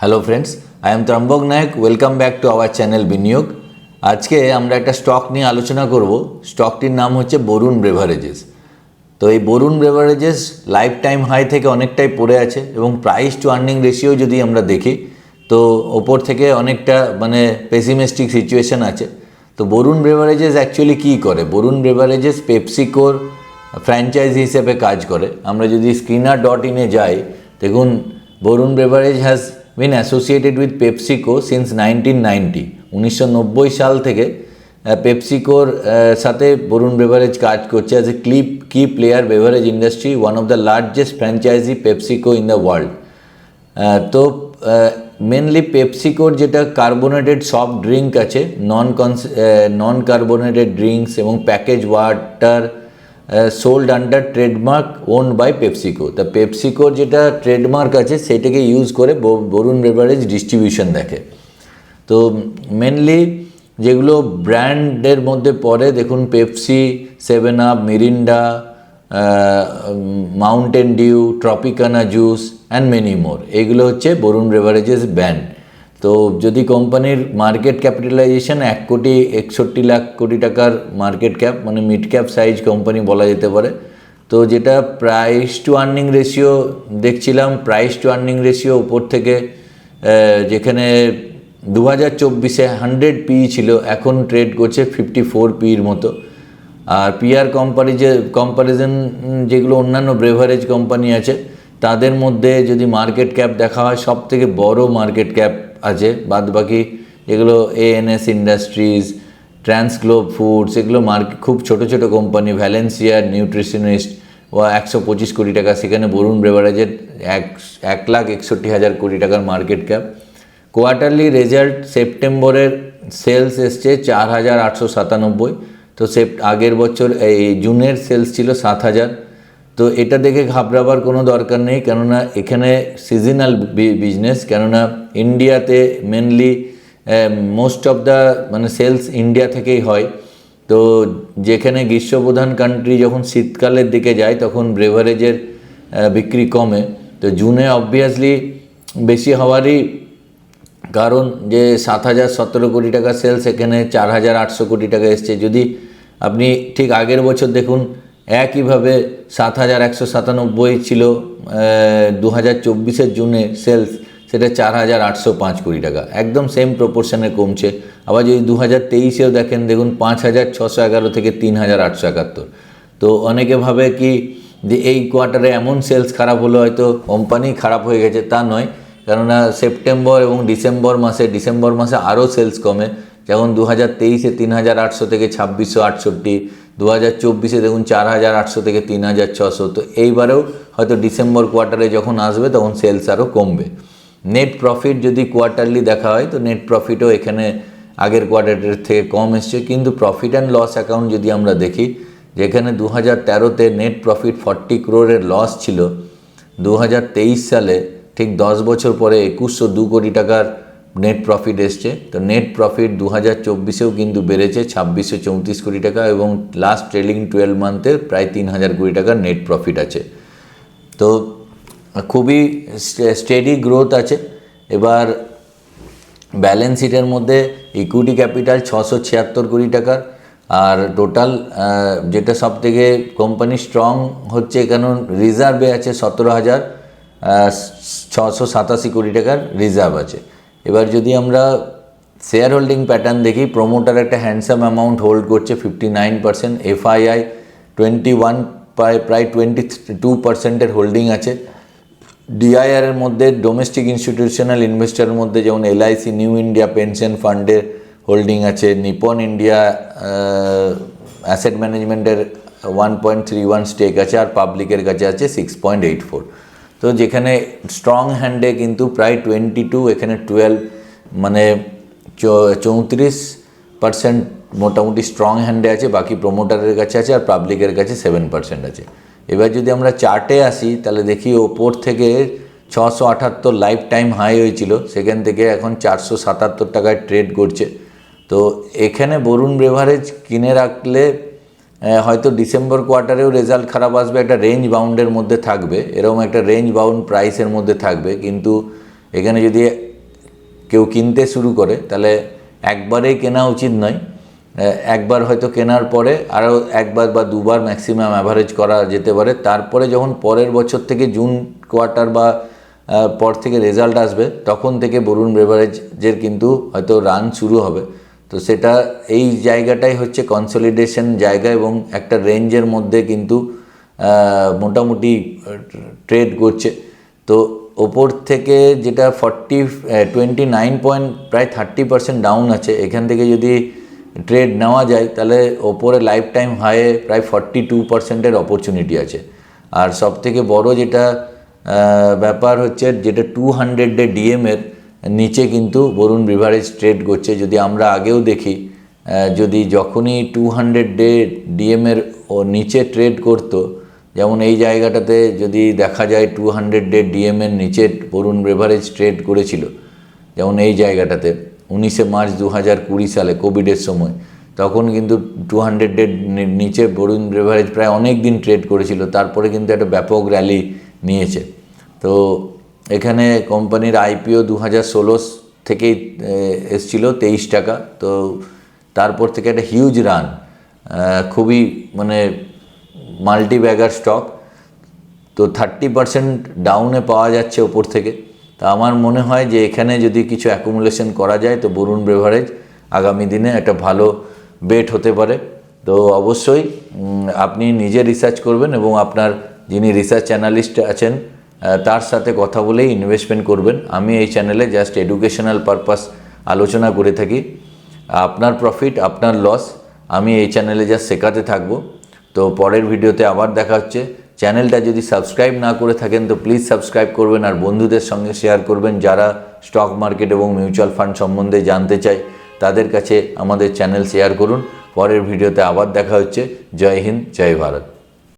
Hello friends, I am Trambak Nayak. Welcome back to our channel Biniyog. আজকে আমরা একটা স্টক নিয়ে আলোচনা করব। স্টকটির নাম হচ্ছে বরুণ বেভারেজেস। তো এই Varun beverages life time high থেকে অনেকটাই পড়ে আছে এবং প্রাইস টু আর্নিং রেশিও যদি আমরা দেখি তো ওপর থেকে অনেকটা পেসিমিস্টিক সিচুয়েশন আছে। তো বরুণ বেভারেজেস অ্যাকচুয়ালি কী করে? বরুণ বেভারেজেস পেপসিকোর ফ্র্যাঞ্চাইজি হিসেবে কাজ করে। আমরা যদি screener.in-এ যাই, দেখুন Varun beverage has been associated with PepsiCo since 1990। 1990 সাল থেকে পেপসিকোর সাথে বরুণ বেভারেজ কাজ করছে as a key player beverage industry, one of the largest franchisee PepsiCo in the world. তো মেনলি পেপসিকোর যেটা কার্বোনেটেড সফট ড্রিঙ্ক আছে, নন কার্বোনেটেড ড্রিঙ্কস এবং package water sold under trademark owned by PepsiCo. তা পেপসিকোর যেটা ট্রেডমার্ক আছে সেটাকে ইউজ করে বরুণ বেভারেজ ডিস্ট্রিবিউশন দেখে। তো মেনলি যেগুলো ব্র্যান্ডের মধ্যে পড়ে, দেখুন Pepsi, 7 up, Mirinda, Mountain Dew, Tropicana juice and many more, এগুলো হচ্ছে বরুণ বেভারেজেস ব্র্যান্ড। তো যদি কোম্পানির মার্কেট ক্যাপিটালাইজেশন 1,61,00,00,000 টাকার market cap, mid cap size company বলা যেতে পারে। তো যেটা প্রাইস টু আর্নিং রেশিও দেখছিলাম, প্রাইস টু আর্নিং রেশিও উপর থেকে যেখানে 2024-এ 100 PE ছিল, এখন ট্রেড করছে 54 PEর মতো। আর পিআর কম্পারিজন যেগুলো অন্যান্য বেভারেজ কোম্পানি আছে তাদের মধ্যে যদি মার্কেট ক্যাপ দেখা হয়, সব থেকে বড় মার্কেট ক্যাপ আছে। বাদবাকি এগুলো এএনএস ইন্ডাস্ট্রিজ, ট্রান্সগ্লোব ফুডস, এগুলো খুব ছোট ছোট কোম্পানি। ভ্যালেন্সিয়ার নিউট্রিশনিস্ট ও 125 কোটি টাকা, সেখানে বরুণ বেভারেজের 1,61,000 কোটি টাকার মার্কেট ক্যাপ। কোয়ার্টারলি রেজাল্ট সেপ্টেম্বরের সেলস এসছে 4,897। তো আগের বছর এই জুনের সেলস ছিল 7,000। তো এটা দেখে ঘাবড়াবার কোনো দরকার নেই, কেননা এখানে সিজনাল বিজনেস। কেননা ইন্ডিয়াতে mainly most of the sales India থেকেই হয়। তো যেখানে গ্রীষ্মপ্রধান কান্ট্রি যখন শীতকালের দিকে যায় তখন বেভারেজের বিক্রি কমে। তো জুনে অবভিয়াসলি বেশি হওয়ারই কারণ যে 7,017 কোটি টাকা সেলস, এখানে 4,800 কোটি টাকা এসছে। যদি আপনি ঠিক আগের বছর দেখুন, একইভাবে 7,197 ছিল 2024-এর জুনে সেলস, সেটা 4,805 কোটি টাকা, একদম সেম প্রপোর্শনে কমছে। আবার যদি 2023-এও দেখুন 5,611 থেকে 3,871। তো অনেকে ভাবে কি যে এই কোয়ার্টারে এমন সেলস খারাপ হলো, হয়তো কোম্পানি খারাপ হয়ে গেছে, তা নয়। কেননা সেপ্টেম্বর এবং ডিসেম্বর মাসে আরও সেলস কমে। যেমন 2023-এ 3,800 থেকে 2,668, 2024-এ দেখুন 4,800 থেকে 3,600। তো এইবারেও হয়তো ডিসেম্বর কোয়ার্টারে যখন আসবে তখন সেলস আরও কমবে। নেট প্রফিট যদি কোয়ার্টারলি দেখা হয় তো নেট প্রফিটও এখানে আগের কোয়ার্টারের থেকে কম এসছে। কিন্তু প্রফিট অ্যান্ড লস অ্যাকাউন্ট যদি আমরা দেখি, যেখানে 2013-তে নেট প্রফিট 40 crore-এর লস ছিল, 2023 সালে ঠিক 10 বছর পরে 2,102 কোটি টাকার নেট প্রফিট এসছে। তো নেট প্রফিট 2024-এও কিন্তু বেড়েছে 2,634 কোটি টাকা এবং লাস্ট ট্রেলিং 12 মান্থে প্রায় 3,000 কোটি টাকার নেট প্রফিট আছে। তো খুবই স্টেডি গ্রোথ আছে। এবার ব্যালেন্স শিটের মধ্যে ইকুইটি ক্যাপিটাল 676 কোটি টাকার, আর টোটাল যেটা সব থেকে কোম্পানি স্ট্রং হচ্ছে, কারণ রিজার্ভে আছে 17,687 কোটি টাকার রিজার্ভ আছে। এবার যদি আমরা শেয়ার হোল্ডিং প্যাটার্ন দেখি, প্রোমোটার একটা হ্যান্ডসাম অ্যামাউন্ট হোল্ড করছে 59%, এফআইআই 21, প্রায় 22%-এর হোল্ডিং আছে। ডিআইআরের মধ্যে ডোমেস্টিক ইনস্টিটিউশনাল ইনভেস্টারের মধ্যে যেমন এলআইসি, নিউ ইন্ডিয়া পেনশন ফান্ডের হোল্ডিং আছে, নিপন ইন্ডিয়া অ্যাসেট ম্যানেজমেন্টের 1.31 স্টেক আছে, আর পাবলিকের কাছে আছে 6.84। তো যেখানে স্ট্রং হ্যান্ডে কিন্তু প্রায় 22, এখানে 12, 34% মোটামুটি স্ট্রং হ্যান্ডে আছে। বাকি প্রোমোটারের কাছে আছে আর পাবলিকের কাছে 7% আছে। এবার যদি আমরা চার্টে আসি তাহলে দেখি ওপর থেকে 678 লাইফ টাইম হাই হয়েছিল, সেখান থেকে এখন 477 টাকায় ট্রেড করছে। তো এখানে বরুণ বেভারেজ কিনে রাখলে হয়তো ডিসেম্বর কোয়ার্টারেও রেজাল্ট খারাপ আসবে, একটা রেঞ্জ বাউন্ডের মধ্যে থাকবে, এরকম একটা রেঞ্জ বাউন্ড প্রাইসের মধ্যে থাকবে। কিন্তু এখানে যদি কেউ কিনতে শুরু করে তাহলে একবারেই কেনা উচিত নয়। একবার হয়তো কেনার পরে আরও একবার বা দুবার ম্যাক্সিমাম অ্যাভারেজ করা যেতে পারে। তারপরে যখন পরের বছর থেকে জুন কোয়ার্টার বা পর থেকে রেজাল্ট আসবে তখন থেকে বরুণ বেভারেজের কিন্তু হয়তো রান শুরু হবে। তো সেটা এই জায়গাটাই হচ্ছে কনসলিডেশন জায়গা এবং একটা রেঞ্জের মধ্যে কিন্তু মোটামুটি ট্রেড করছে। তো ওপর থেকে যেটা 29 পয়েন্ট প্রায় 30% ডাউন আছে, এখান থেকে যদি ট্রেড নেওয়া যায় তাহলে ওপরে লাইফ টাইম হাইয়ে প্রায় 42%-এর অপরচুনিটি আছে। আর সবথেকে বড় যেটা ব্যাপার হচ্ছে যেটা 200-এর ডিএমের নিচে কিন্তু বরুণ বেভারেজ ট্রেড করছে। যদি আমরা আগেও দেখি, যদি যখনই 200-ডে ডিএমের নিচে ট্রেড করতো, যেমন এই জায়গাটাতে যদি দেখা যায় 200-ডে ডিএমের নিচে বরুণ বেভারেজ ট্রেড করেছিল, যেমন এই জায়গাটাতে 19শে মার্চ 2020 সালে কোভিডের সময়, তখন কিন্তু 200-ডে নিচে বরুণ বেভারেজ প্রায় অনেক দিন ট্রেড করেছিল। তারপরে কিন্তু একটা ব্যাপক র্যালি নিয়েছে। তো এখানে কোম্পানির আইপিও 2016 থেকেই এসছিল 23 টাকা। তো তারপর থেকে একটা হিউজ রান, খুবই মানে মাল্টি ব্যাগার স্টক। তো 30% ডাউনে পাওয়া যাচ্ছে ওপর থেকে। তা আমার মনে হয় যে এখানে যদি কিছু অ্যাকুমুলেশন করা যায় তো বরুণ বেভারেজ আগামী দিনে একটা ভালো বেট হতে পারে। তো অবশ্যই আপনি নিজে রিসার্চ করবেন এবং আপনার যিনি রিসার্চ অ্যানালিস্ট আছেন তার সাথে কথা বলেই ইনভেস্টমেন্ট করবেন। আমি এই চ্যানেলে জাস্ট এডুকেশনাল পারপাস আলোচনা করে থাকি। আপনার প্রফিট আপনার লস আমি এই চ্যানেলে জাস্ট শেখাতে থাকবো। তো পরের ভিডিওতে আবার দেখা হচ্ছে। চ্যানেলটা যদি সাবস্ক্রাইব না করে থাকেন তো প্লিজ সাবস্ক্রাইব করবেন আর বন্ধুদের সঙ্গে শেয়ার করবেন যারা স্টক মার্কেট এবং মিউচুয়াল ফান্ড সম্বন্ধে জানতে চায় তাদের কাছে আমাদের চ্যানেল শেয়ার করুন। পরের ভিডিওতে আবার দেখা হচ্ছে। জয় হিন্দ, জয় ভারত।